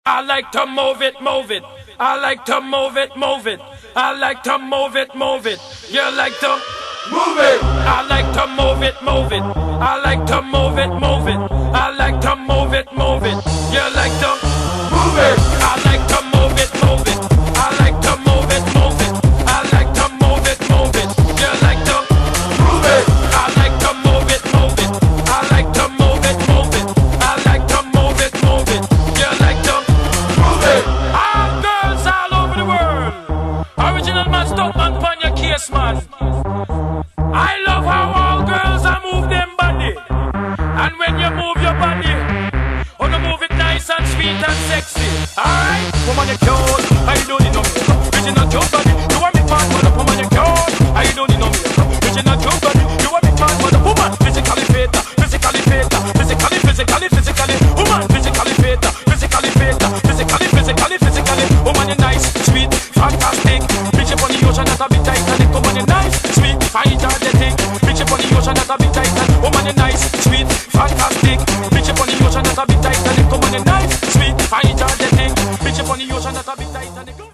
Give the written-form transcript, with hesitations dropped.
I like to move it, move it. I like to move it, move it. I like to move it, move it. You like to move it. I like to move it, move it. I like to move it, move it. I like to move it, move it. You like to move it. I like to move it, move it. I like to move it, move it. I like to move it, move it. You like to move it. I like to move it, move it. I like to move it, move it. I like to move it, move it. You like to move it. All girls all over the world. Original man, stop man, pon your case, man. I love how all girls are move them body. And when you move your body, oh, you move it nice and sweet and sexy. Alright? Woman, you cute. I don't need no makeup. Original cute body. You want me fat, but woman, you cute. I don't need no makeup. Original cute body. You want me fat, but woman, physically fit. Physically fit. Physically. Woman, physically fit. Physically. Woman, you nice, sweet, fantastic. Bitch up on the ocean, that's a bit Titanic. Woman, you nice, sweet, fine, energetic. Bitch up on the ocean, that's a bit Titanic. Woman, you nice, sweet, fantastic. Bitch up on the ocean, that's a bit Titanic. Woman, you nice, sweet, fine, energetic. Bitch up on the ocean, that's a bit Titanic.